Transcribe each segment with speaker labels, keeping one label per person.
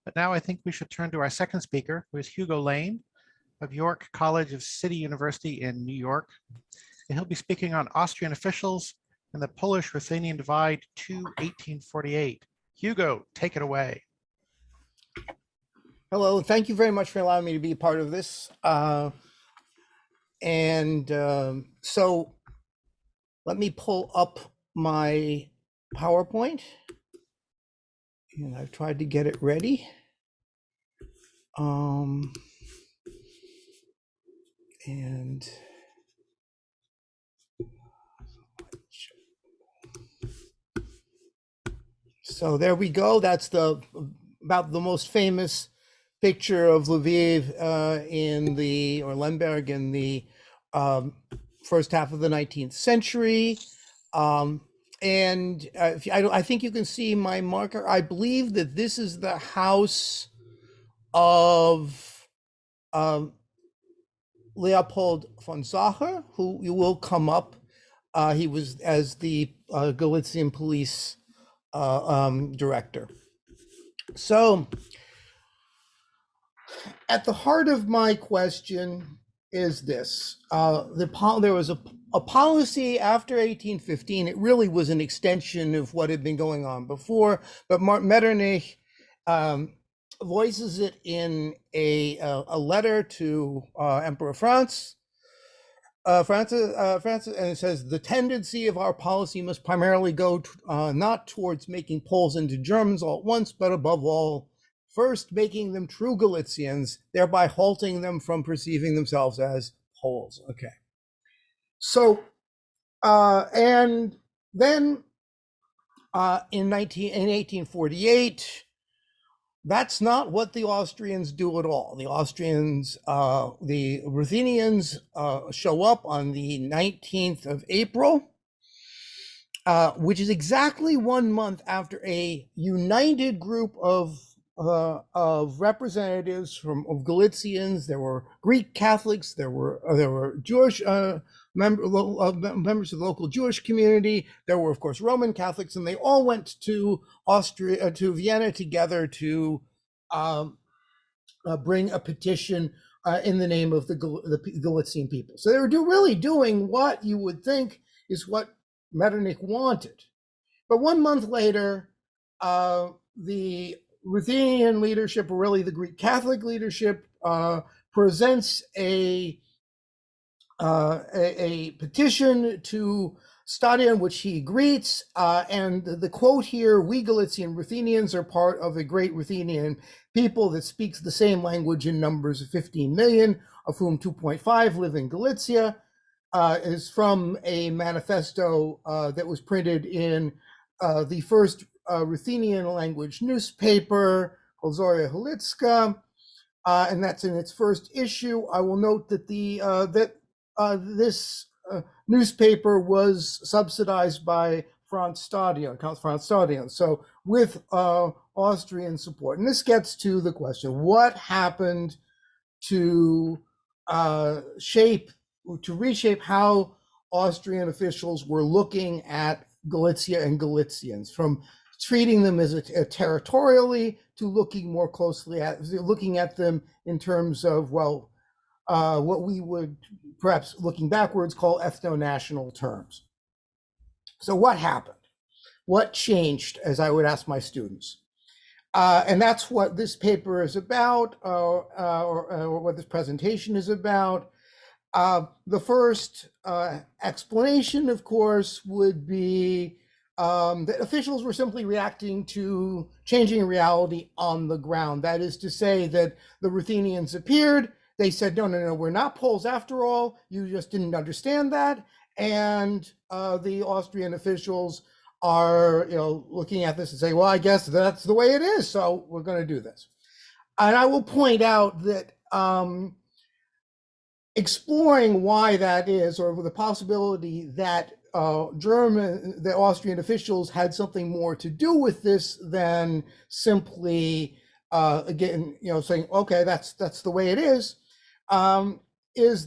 Speaker 1: But now I think we should turn to our second speaker, who is Hugo Lane of York College of City University in New York. And he'll be speaking on Austrian officials and the Polish-Ruthenian divide to 1848. Hugo, take it away.
Speaker 2: Hello, thank you very much for allowing me to be a part of this. So let me pull up my PowerPoint, and I've tried to get it ready. So there we go. That's about the most famous picture of Lviv or Lemberg in the first half of the 19th century. I think you can see my marker. I believe that this is the house of Leopold von Sacher, who you will come up. He was as the Galician police director. So at the heart of my question is this. There was a policy after 1815. It really was an extension of what had been going on before, but Metternich voices it in a letter to Emperor Francis, and it says, the tendency of our policy must primarily go not towards making Poles into Germans all at once, but above all, first making them true Galicians, thereby halting them from perceiving themselves as Poles. Okay. So, and then in 1848, that's not what the Austrians do at all. The Austrians, the Ruthenians show up on the 19th of April, which is exactly 1 month after a united group of representatives of Galicians. There were Greek Catholics, there were Jewish members of the local Jewish community. There were, of course, Roman Catholics, and they all went to Vienna together to bring a petition in the name of the Galician people. So they were really doing what you would think is what Metternich wanted. But 1 month later, the Ruthenian leadership, or really the Greek Catholic leadership, presents a petition to Stadion, which he greets, and the quote here, "We Galician Ruthenians are part of a great Ruthenian people that speaks the same language in numbers of 15 million, of whom 2.5 live in Galicia," is from a manifesto that was printed in the first Ruthenian language newspaper called Zoria Halitska, and that's in its first issue. I will note that this newspaper was subsidized by Count Franz Stadion, so with Austrian support. And this gets to the question: what happened to reshape how Austrian officials were looking at Galicia and Galicians, from treating them as territorially to looking more closely at them in terms of, well, what we would perhaps, looking backwards, call ethno-national terms. So what happened? What changed, as I would ask my students? And that's what this paper is about, or what this presentation is about. The first explanation, of course, would be that officials were simply reacting to changing reality on the ground. That is to say that the Ruthenians appeared. They said, no, we're not Poles after all. You just didn't understand that. And the Austrian officials are, looking at this and saying, well, I guess that's the way it is, so we're going to do this. And I will point out that exploring why that is, or the possibility that the Austrian officials had something more to do with this than simply, again, saying, okay, that's the way it is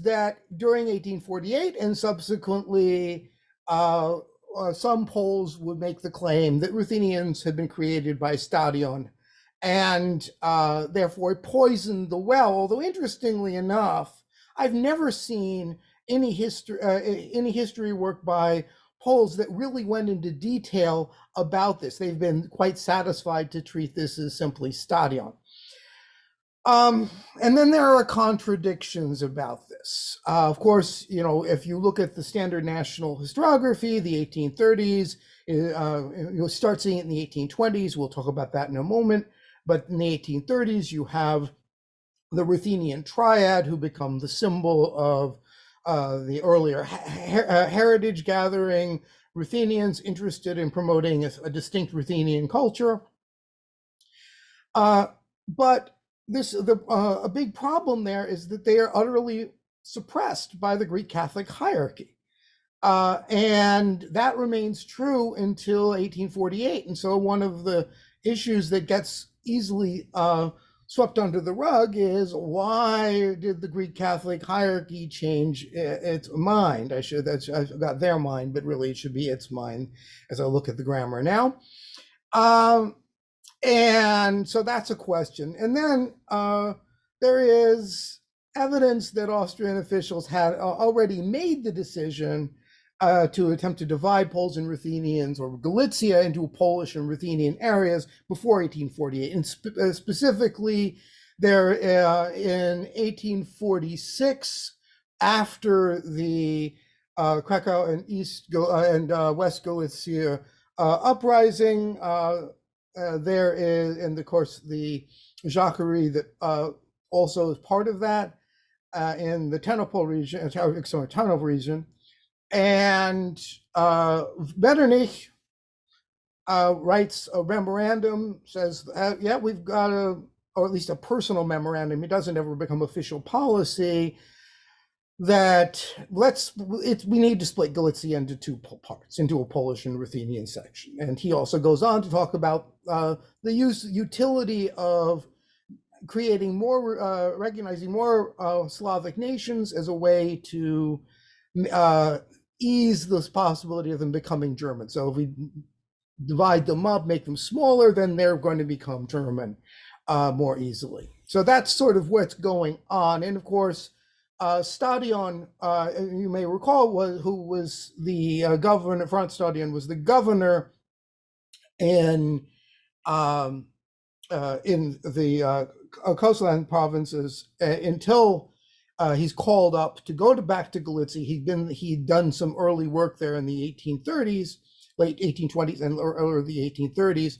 Speaker 2: that during 1848 and subsequently, some Poles would make the claim that Ruthenians had been created by Stadion and therefore it poisoned the well. Although interestingly enough, I've never seen any history work by Poles that really went into detail about this. They've been quite satisfied to treat this as simply stadion. And then there are contradictions about this. Of course, if you look at the standard national historiography, the 1830s, you'll start seeing it in the 1820s. We'll talk about that in a moment. But in the 1830s, you have the Ruthenian Triad, who become the symbol of the earlier heritage gathering, Ruthenians interested in promoting a distinct Ruthenian culture. But a big problem there is that they are utterly suppressed by the Greek Catholic hierarchy. And that remains true until 1848. And so one of the issues that gets easily swept under the rug is, why did the Greek Catholic hierarchy change its I've got their mind, but really it should be its mind as I look at the grammar now. And so that's a question. And then there is evidence that Austrian officials had already made the decision to attempt to divide Poles and Ruthenians, or Galicia, into Polish and Ruthenian areas before 1848. And specifically, there in 1846, after the Krakow and West Galicia uprising, there is, and of course, the Jacquerie that also is part of that in the Tenopol region, and Metternich writes a memorandum, says, yeah, we've got or at least a personal memorandum. It doesn't ever become official policy, that we need to split Galicia into two parts, into a Polish and Ruthenian section. And he also goes on to talk about the utility of creating more, recognizing more Slavic nations as a way to ease this possibility of them becoming German. So if we divide them up, make them smaller, then they're going to become German more easily. So that's sort of what's going on. And of course, Stadion, you may recall, who was the governor. Franz Stadion was the governor in the coastland provinces until he's called up to go back to Galicia. He'd done some early work there in the 1830s, late 1820s, and early the 1830s.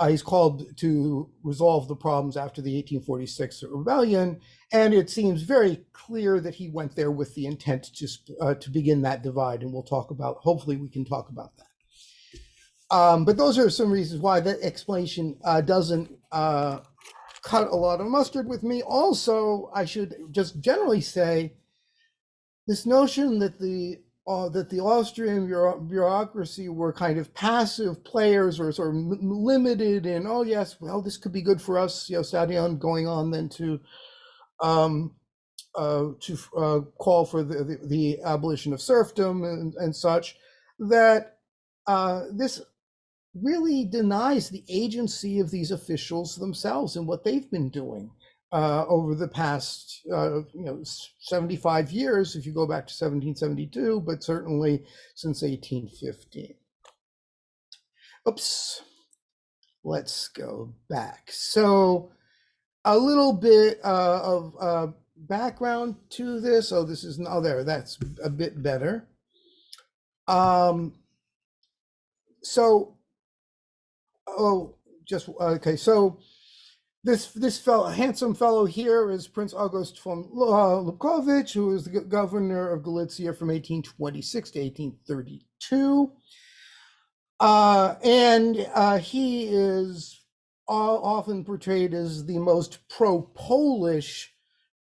Speaker 2: He's called to resolve the problems after the 1846 rebellion, and it seems very clear that he went there with the intent to begin that divide, and we'll talk about, hopefully we can talk about that. But those are some reasons why that explanation doesn't cut a lot of mustard with me. Also, I should just generally say, this notion that the Austrian bureaucracy were kind of passive players, or sort of limited in, oh yes, well, this could be good for us, Stadion going on then to call for the abolition of serfdom and such, that this really denies the agency of these officials themselves and what they've been doing over the past 75 years, if you go back to 1772, but certainly since 1815. Oops, let's go back. So a little bit of background to this. Oh, this is, oh, there, that's a bit better. So this handsome fellow here is Prince August von Lubkowicz, who was the governor of Galicia from 1826 to 1832. And he is often portrayed as the most pro-Polish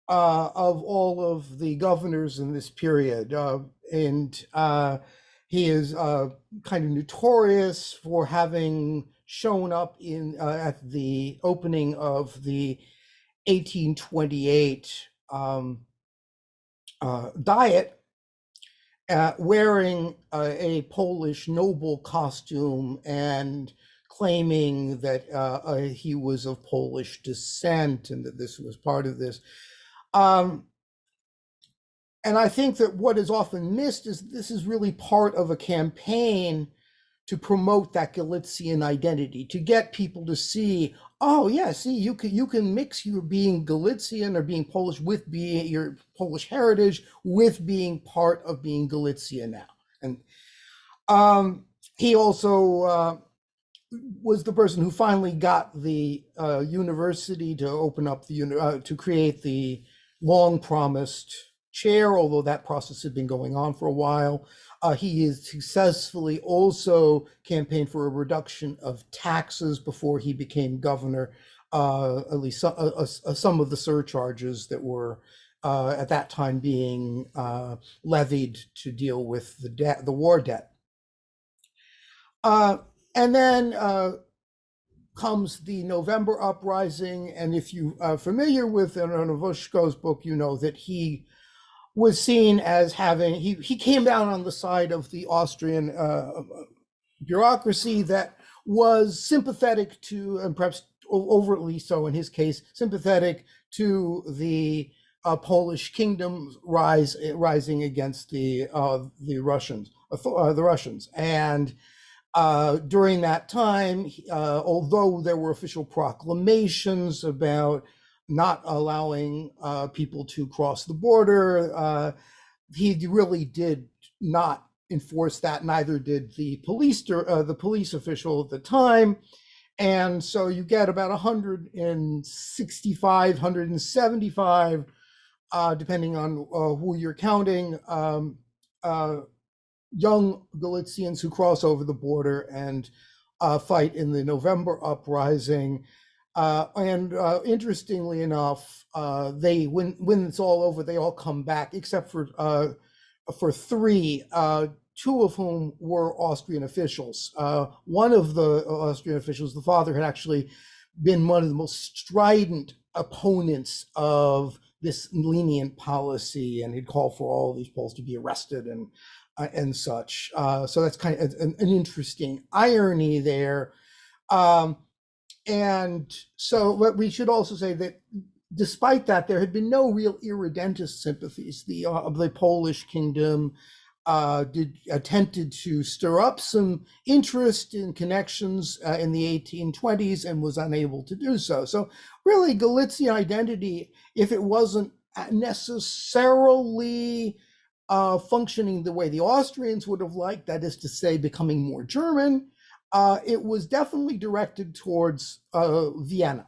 Speaker 2: of all of the governors in this period. And he is kind of notorious for having shown up at the opening of the 1828 Diet, wearing a Polish noble costume and claiming that he was of Polish descent and that this was part of this. And I think that what is often missed is this is really part of a campaign to promote that Galician identity, to get people to see, oh yeah, see, you can mix your being Galician or being Polish with being your Polish heritage with being part of being Galician now. And he also was the person who finally got the university to open up to create the long promised chair, although that process had been going on for a while. He has successfully also campaigned for a reduction of taxes before he became governor, at least some of the surcharges that were at that time being levied to deal with the debt, the war debt. And then comes the November uprising. And if you are familiar with Novoshko's book, you know that he was seen as having, he came down on the side of the Austrian bureaucracy that was sympathetic to, and perhaps overtly so in his case, sympathetic to the Polish kingdom rising against the Russians. And during that time, although there were official proclamations about not allowing people to cross the border, he really did not enforce that. Neither did the police official at the time. And so you get about 165, 175, depending on who you're counting, young Galicians who cross over the border and fight in the November uprising. And interestingly enough, when it's all over, they all come back, except for three, two of whom were Austrian officials. One of the Austrian officials, the father, had actually been one of the most strident opponents of this lenient policy, and he'd call for all of these Poles to be arrested and such. So that's kind of an interesting irony there. And so, but we should also say that despite that, there had been no real irredentist sympathies. The Polish kingdom attempted to stir up some interest in connections in the 1820s and was unable to do so. So really, Galician identity, if it wasn't necessarily functioning the way the Austrians would have liked, that is to say, becoming more German, it was definitely directed towards Vienna.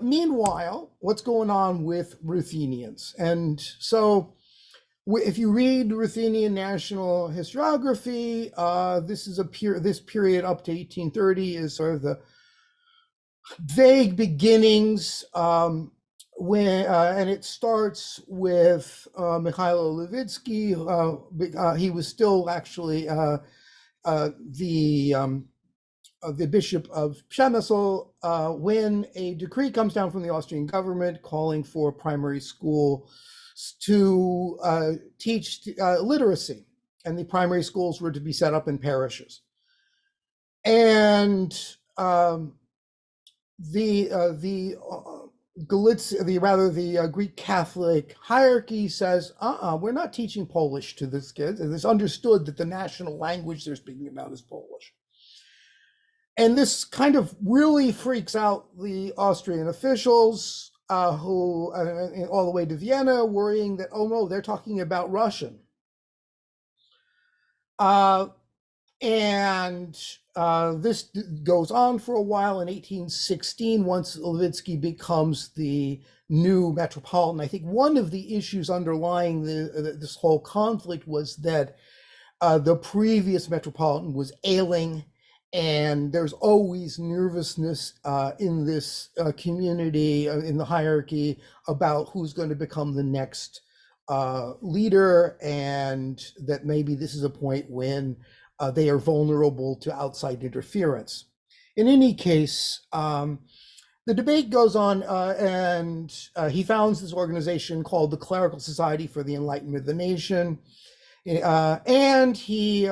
Speaker 2: Meanwhile, what's going on with Ruthenians? And so if you read Ruthenian national historiography, this period up to 1830 is sort of the vague beginnings, and it starts with Mikhailo Levitsky. He was still actually the bishop of Przemysl, when a decree comes down from the Austrian government calling for primary school to teach literacy, and the primary schools were to be set up in parishes. And the Greek Catholic hierarchy says, we're not teaching Polish to this kid. And it's understood that the national language they're speaking about is Polish. And this kind of really freaks out the Austrian officials, who all the way to Vienna, worrying that, oh no, they're talking about Russian. And this goes on for a while. In 1816, once Levitsky becomes the new metropolitan, I think one of the issues underlying this whole conflict was that the previous metropolitan was ailing, and there's always nervousness in this community, in the hierarchy, about who's going to become the next leader, and that maybe this is a point when they are vulnerable to outside interference. In any case, the debate goes on, and he founds this organization called the Clerical Society for the Enlightenment of the Nation, and he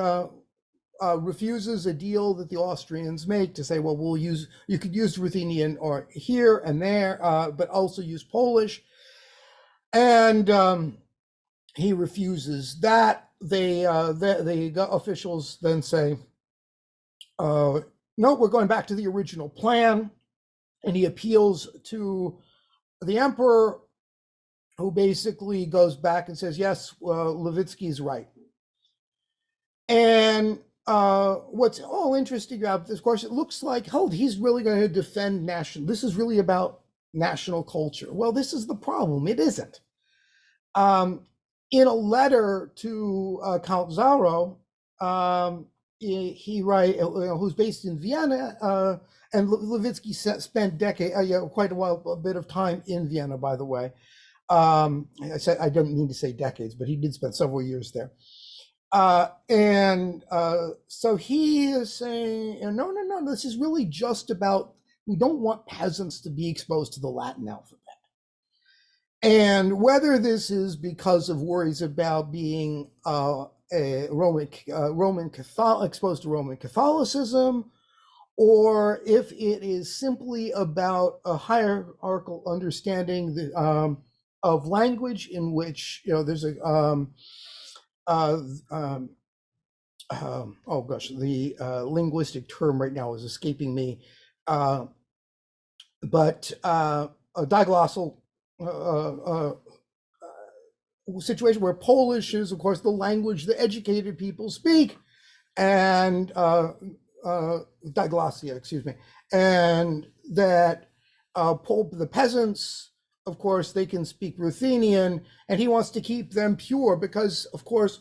Speaker 2: refuses a deal that the Austrians make to say, well, you could use Ruthenian or here and there, but also use Polish. And he refuses that. The officials then say, no, we're going back to the original plan. And he appeals to the emperor, who basically goes back and says, yes, Levitsky's right. And what's all interesting about this, of course, it looks like, oh, he's really going to defend this is really about national culture. Well, this is the problem. It isn't. In a letter to Count Zaro, he writes, who's based in Vienna, and Levitsky spent quite a bit of time in Vienna, by the way. I didn't mean to say decades, but he did spend several years there. So he is saying, no, this is really just about, we don't want peasants to be exposed to the Latin alphabet. And whether this is because of worries about being exposed to Roman Catholicism, or if it is simply about a hierarchical understanding of language, in which there's a linguistic term right now is escaping me, but a diglossal situation where Polish is, of course, the language the educated people speak, and diglossia, excuse me, and that the peasants, of course, they can speak Ruthenian, and he wants to keep them pure because, of course,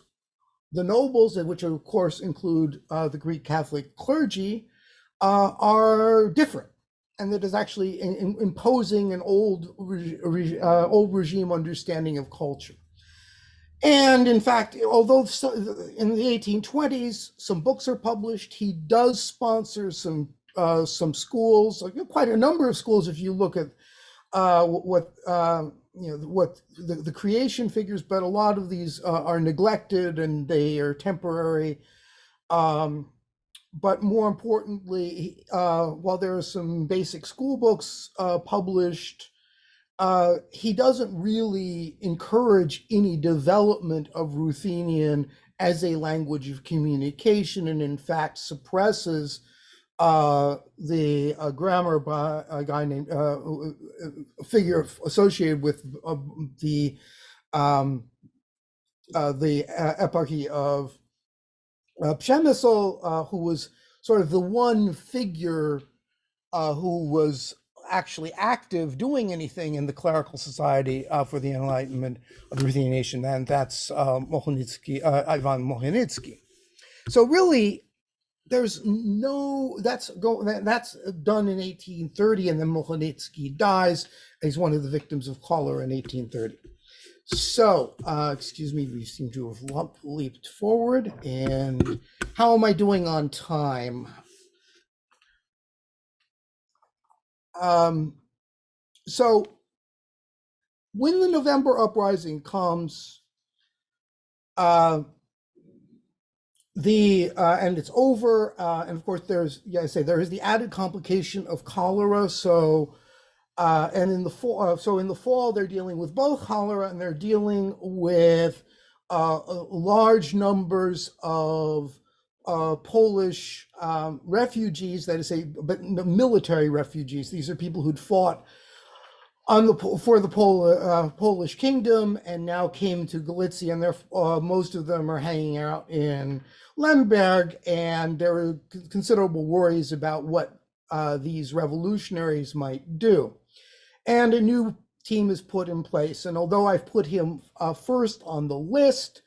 Speaker 2: the nobles, which of course include the Greek Catholic clergy, are different. And that is actually imposing an old regime understanding of culture. And in fact, although in the 1820s, some books are published, he does sponsor some schools, quite a number of schools. If you look at what the creation figures, but a lot of these are neglected and they are temporary. But more importantly, while there are some basic school books published, he doesn't really encourage any development of Ruthenian as a language of communication, and in fact suppresses the grammar by a guy named a figure associated with the eparchy of Przemysl, who was sort of the one figure who was actually active doing anything in the clerical society for the enlightenment of the Ruthenian nation, and that's Ivan Mohenitsky. So really, there's no, that's done in 1830, and then Mohenitsky dies. He's one of the victims of cholera in 1830. So, excuse me, we seem to have leaped forward. And how am I doing on time? So, when the November uprising comes, and it's over, and of course there is the added complication of cholera. So, and in the fall, they're dealing with both cholera, and they're dealing with large numbers of Polish refugees, that is, but military refugees. These are people who'd fought for the Polish kingdom and now came to Galicia, and most of them are hanging out in Lemberg, and there are considerable worries about what these revolutionaries might do. And a new team is put in place. And although I've put him first on the list,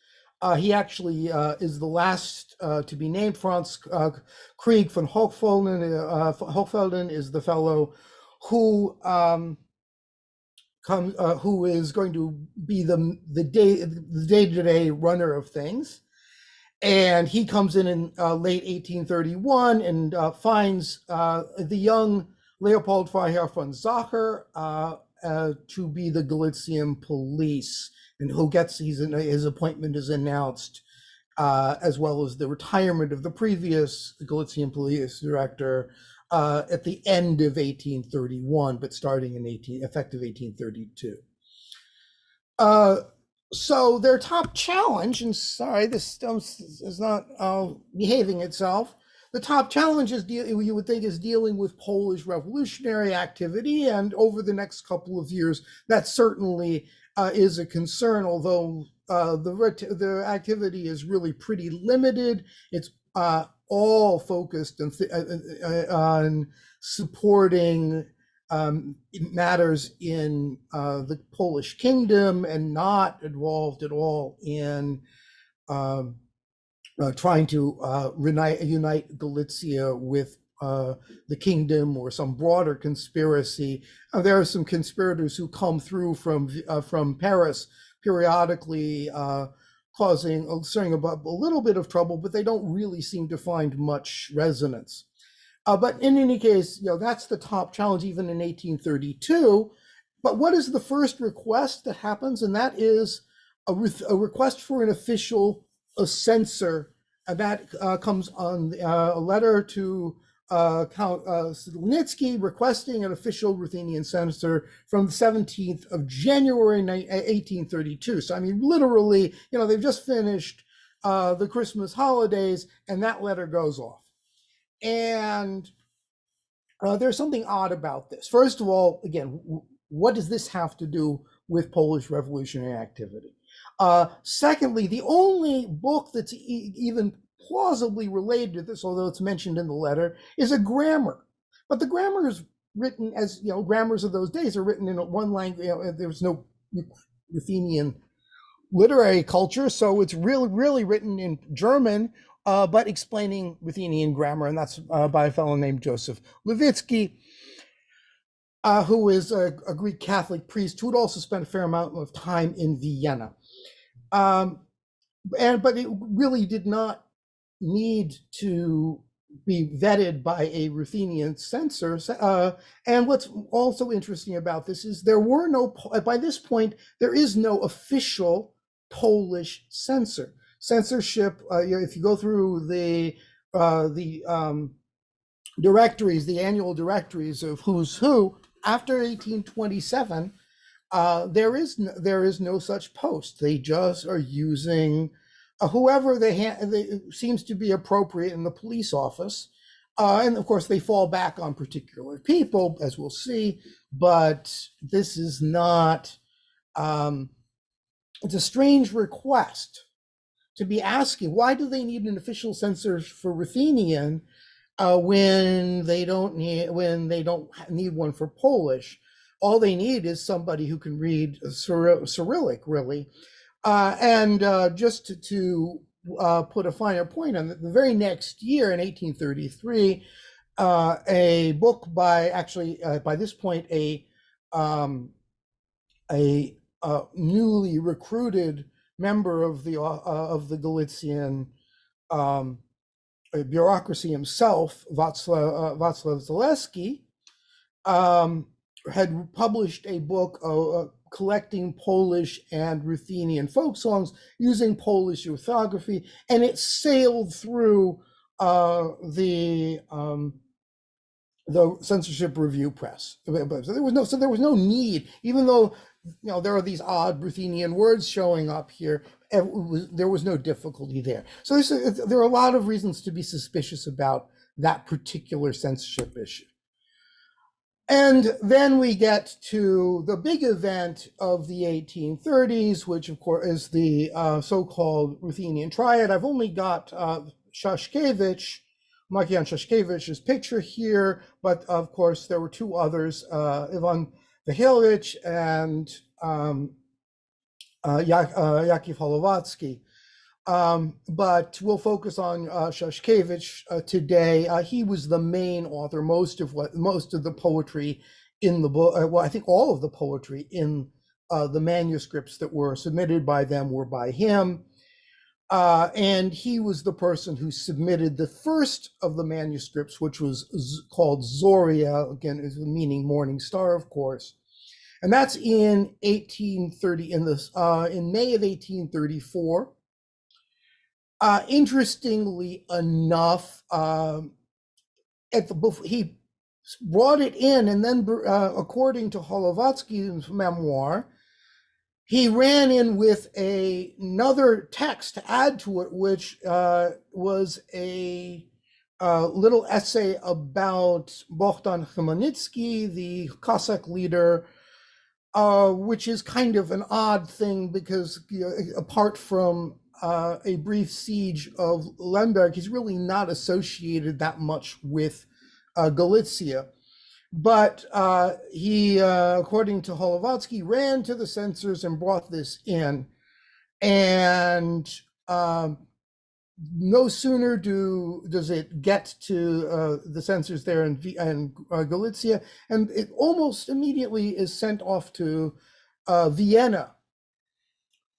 Speaker 2: he actually is the last to be named. Franz Krieg von Hochfelden is the fellow who is going to be the day-to-day runner of things. And he comes in late 1831 and finds the young Leopold Freiherr von Sacher to be the Galician police, and his appointment is announced as well as the retirement of the previous Galician police director at the end of 1831, but starting in effective 1832. So their top challenge, and sorry, this is not behaving itself. The top challenge is you would think is dealing with Polish revolutionary activity, and over the next couple of years, that certainly is a concern. Although the activity is really pretty limited, it's all focused on supporting matters in the Polish kingdom and not involved at all in trying to unite Galicia with the kingdom or some broader conspiracy. There are some conspirators who come through from Paris periodically, stirring about a little bit of trouble, but they don't really seem to find much resonance. But in any case, that's the top challenge even in 1832. But what is the first request that happens? And that is a request for an official censor. And that comes on a letter to Count Sidlnitsky requesting an official Ruthenian censor from the 17th of January 1832. So, I mean, literally, they've just finished the Christmas holidays and that letter goes off. And there's something odd about this. First of all, again, what does this have to do with Polish revolutionary activity? Secondly, the only book that's even plausibly related to this, although it's mentioned in the letter, is a grammar. But the grammar is written as, grammars of those days are written in one language. There was no Ruthenian literary culture, so it's really written in German, but explaining Ruthenian grammar, and that's by a fellow named Joseph Levitsky, who is a Greek Catholic priest who had also spent a fair amount of time in Vienna. But it really did not need to be vetted by a Ruthenian censor. And what's also interesting about this is by this point, there is no official Polish censor. Censorship, if you go through the directories, the annual directories of who's who, after 1827, there is no such post. They just are using whoever they seems to be appropriate in the police office. And of course, they fall back on particular people, as we'll see, but this is not, it's a strange request to be asking, why do they need an official censor for Ruthenian when they don't need one for Polish? All they need is somebody who can read Cyrillic, really. And just to put a finer point on it, the very next year in 1833, a book by this point, a newly recruited member of the Galician bureaucracy himself, Wacław Zaleski, had published a book collecting Polish and Ruthenian folk songs using Polish orthography, and it sailed through the censorship review press. So there was no need, even though there are these odd Ruthenian words showing up here. There was no difficulty there. So there are a lot of reasons to be suspicious about that particular censorship issue. And then we get to the big event of the 1830s, which of course is the so-called Ruthenian Triad. I've only got Szaszkiewicz, Makian Szaszkiewicz's picture here, but of course there were two others, Ivan Vihilevich and Yakov Holowatsky. But we'll focus on Szaszkiewicz today. He was the main author. Most of the poetry in the book, I think all of the poetry in the manuscripts that were submitted by them were by him. And he was the person who submitted the first of the manuscripts, which was called Zoria, again, is meaning morning star, of course. And that's in 1830, in May of 1834. Interestingly enough, he brought it in, and then, according to Holovatsky's memoir, he ran in with another text to add to it, which was a little essay about Bogdan Khmelnytsky, the Cossack leader, which is kind of an odd thing because, apart from a brief siege of Lemberg, he's really not associated that much with Galicia. But he, according to Holovatsky, ran to the censors and brought this in. And no sooner does it get to the censors there in Galicia, and it almost immediately is sent off to Vienna.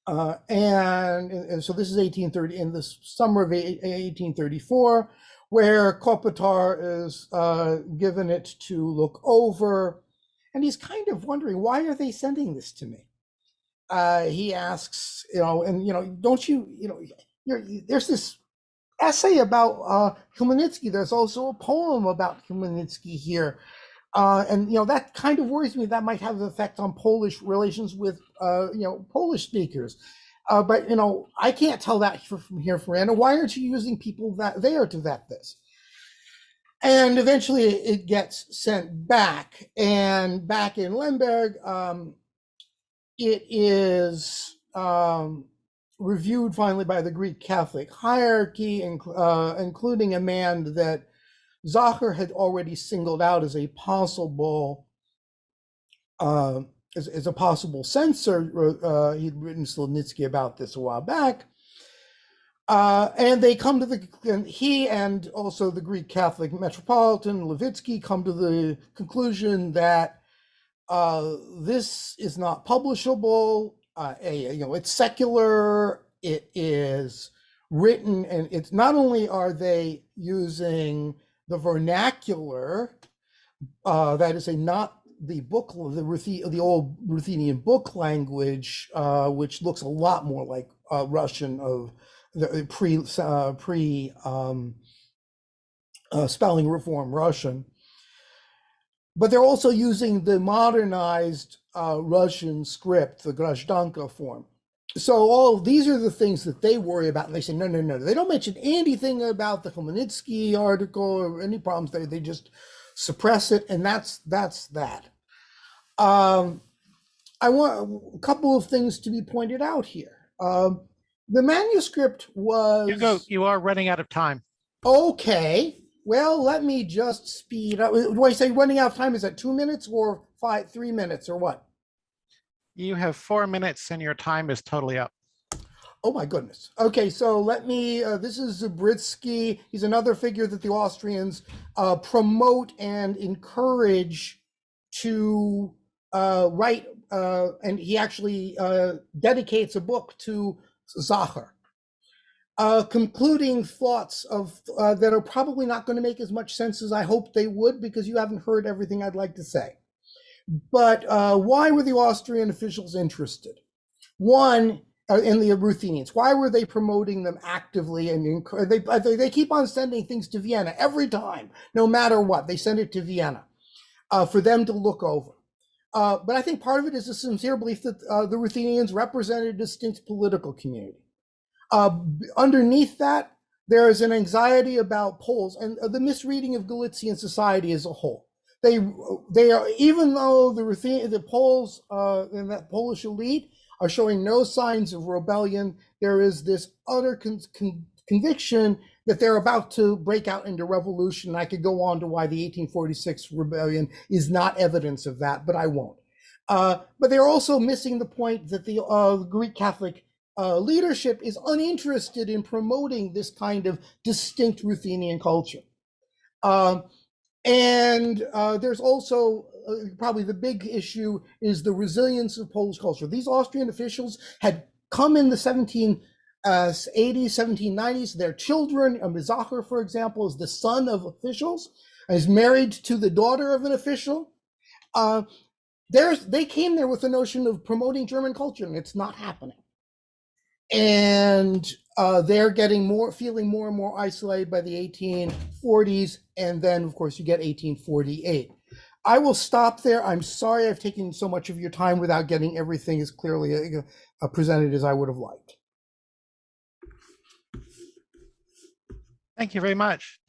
Speaker 2: And so this is 1830, in the summer of 1834, where Kopitar is given it to look over, and he's kind of wondering, why are they sending this to me? He asks, don't you, there's this essay about Khmelnytsky. There's also a poem about Khmelnytsky here. And that kind of worries me. That might have an effect on Polish relations with Polish speakers. But I can't tell that from here for Anna. Why aren't you using people that there to vet this? And eventually it gets sent back. And back in Lemberg, it is reviewed finally by the Greek Catholic hierarchy, including a man that Zacher had already singled out as a possible as a possible censor. He'd written Slonitsky about this a while back. And they come to he and also the Greek Catholic Metropolitan Levitsky come to the conclusion that this is not publishable. It's secular. It is written, and it's not only are they using the vernacular, that is not the book, the old Ruthenian book language, which looks a lot more like Russian of the pre spelling reform Russian. But they're also using the modernized Russian script, the Grajdanka form. So all these are the things that they worry about. And they say, no. They don't mention anything about the Khmelnytsky article or any problems there. They just suppress it. And that's that. I want a couple of things to be pointed out here. The manuscript was...
Speaker 1: Hugo, you are running out of time.
Speaker 2: Okay. Well, let me just speed up. Do I say running out of time? Is that 2 minutes or 3 minutes or what?
Speaker 1: You have 4 minutes and your time is totally up.
Speaker 2: Oh my goodness. Okay, so let me, this is Zabritsky. He's another figure that the Austrians promote and encourage to write, and he actually dedicates a book to Zacher. Concluding thoughts of that are probably not going to make as much sense as I hoped they would, because you haven't heard everything I'd like to say. But why were the Austrian officials interested? One, in the Ruthenians, why were they promoting them actively? And they keep on sending things to Vienna every time, no matter what. They send it to Vienna for them to look over. But I think part of it is a sincere belief that the Ruthenians represent a distinct political community. Underneath that, there is an anxiety about Poles and the misreading of Galician society as a whole. They are, even though the Poles and that Polish elite are showing no signs of rebellion, there is this utter conviction that they're about to break out into revolution. And I could go on to why the 1846 rebellion is not evidence of that, but I won't. But they're also missing the point that the Greek Catholic leadership is uninterested in promoting this kind of distinct Ruthenian culture. And there's also probably the big issue is the resilience of Polish culture. These Austrian officials had come in the 1780s, 1790s. Their children, Zacher, for example, is the son of officials, is married to the daughter of an official. They came there with the notion of promoting German culture, and it's not happening. And they're feeling more and more isolated by the 1840s, and then of course you get 1848. I will stop there. I'm sorry I've taken so much of your time without getting everything as clearly presented as I would have liked.
Speaker 1: Thank you very much.